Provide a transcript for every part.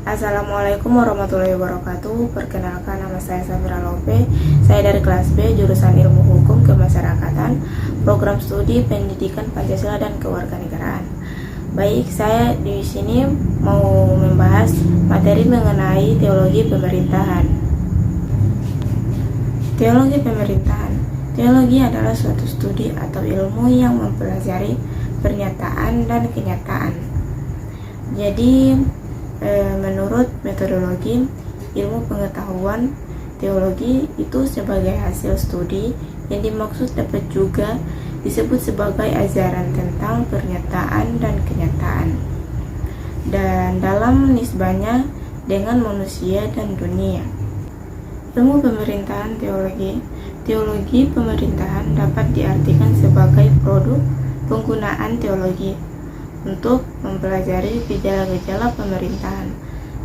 Assalamualaikum warahmatullahi wabarakatuh. Perkenalkan, nama saya Safira Lope. Saya dari kelas B, jurusan Ilmu Hukum Kemasyarakatan, program studi Pendidikan Pancasila dan Kewarganegaraan. Baik, saya di sini mau membahas materi mengenai teologi pemerintahan. Teologi pemerintahan. Teologi adalah suatu studi atau ilmu yang mempelajari pernyataan dan kenyataan. Jadi, menurut metodologi ilmu pengetahuan, teologi itu sebagai hasil studi yang dimaksud dapat juga disebut sebagai ajaran tentang pernyataan dan kenyataan, dan dalam nisbahnya dengan manusia dan dunia. Ilmu pemerintahan teologi. Teologi pemerintahan dapat diartikan sebagai produk penggunaan teologi untuk mempelajari gejala-gejala pemerintahan.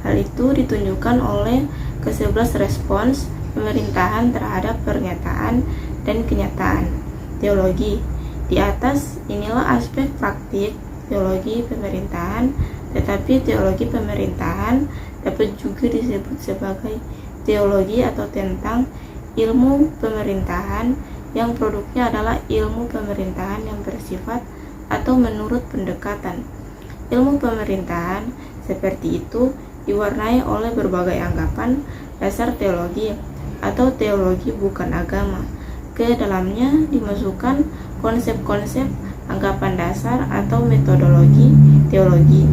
Hal itu ditunjukkan oleh ke-11 respons pemerintahan terhadap pernyataan dan kenyataan teologi. Di atas inilah aspek praktik teologi pemerintahan, tetapi teologi pemerintahan dapat juga disebut sebagai teologi atau tentang ilmu pemerintahan yang produknya adalah ilmu pemerintahan yang bersifat atau menurut pendekatan. Ilmu pemerintahan seperti itu diwarnai oleh berbagai anggapan dasar teologi atau teologi bukan agama. Ke dalamnya dimasukkan konsep-konsep anggapan dasar atau metodologi teologi.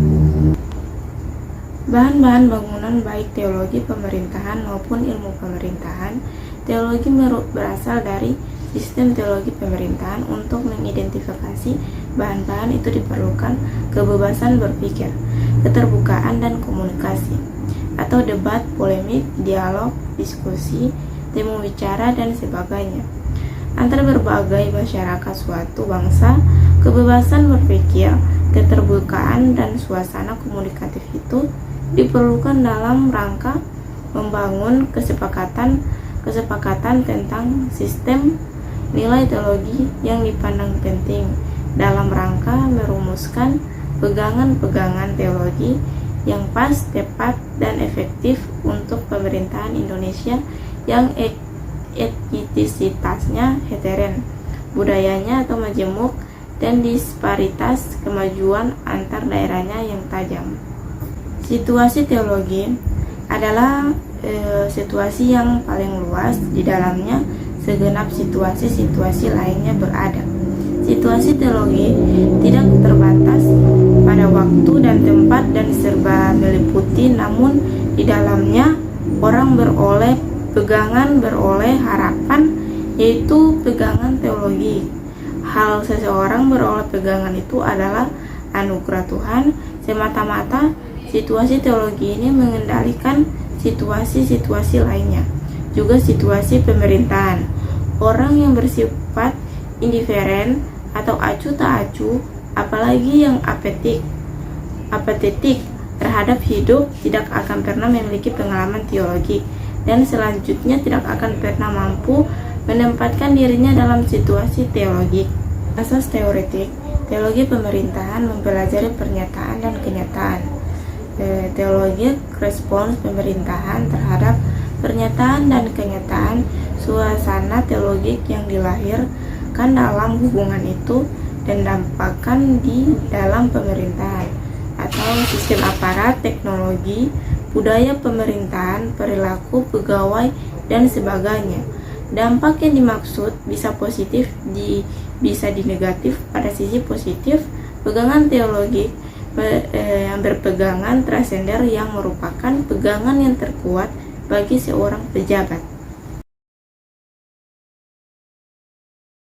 Bahan-bahan bangunan baik teologi pemerintahan maupun ilmu pemerintahan. Teologi berasal dari sistem teologi pemerintahan. Untuk mengidentifikasi bahan-bahan itu diperlukan kebebasan berpikir, keterbukaan dan komunikasi, atau debat, polemik, dialog, diskusi, temu bicara, dan sebagainya antara berbagai masyarakat suatu bangsa. Kebebasan berpikir, keterbukaan, dan suasana komunikatif itu diperlukan dalam rangka membangun kesepakatan tentang sistem nilai teologi yang dipandang penting dalam rangka merumuskan pegangan-pegangan teologi yang pas, tepat, dan efektif untuk pemerintahan Indonesia yang etnisitasnya heteren, budayanya atau majemuk, dan disparitas kemajuan antar daerahnya yang tajam. Situasi teologi adalah situasi yang paling luas, di dalamnya segenap situasi-situasi lainnya berada. Situasi teologi tidak terbatas pada waktu dan tempat dan serba meliputi, namun di dalamnya orang beroleh pegangan, beroleh harapan, yaitu pegangan teologi. Hal seseorang beroleh pegangan itu adalah anugerah Tuhan semata-mata. Situasi teologi ini mengendalikan situasi-situasi lainnya, juga situasi pemerintahan. Orang yang bersifat indiferen atau acuh tak acuh, apalagi yang apatetik terhadap hidup, tidak akan pernah memiliki pengalaman teologi, dan selanjutnya tidak akan pernah mampu menempatkan dirinya dalam situasi teologik. Asas teoretik teologi pemerintahan mempelajari pernyataan dan kenyataan. Teologi respons pemerintahan terhadap pernyataan dan kenyataan, suasana teologik yang dilahirkan dalam hubungan itu dan dampakkan di dalam pemerintahan atau sistem aparat, teknologi, budaya pemerintahan, perilaku pegawai, dan sebagainya. Dampak yang dimaksud bisa positif, bisa di negatif. Pada sisi positif, pegangan teologik yang berpegangan transender yang merupakan pegangan yang terkuat bagi seorang pejabat.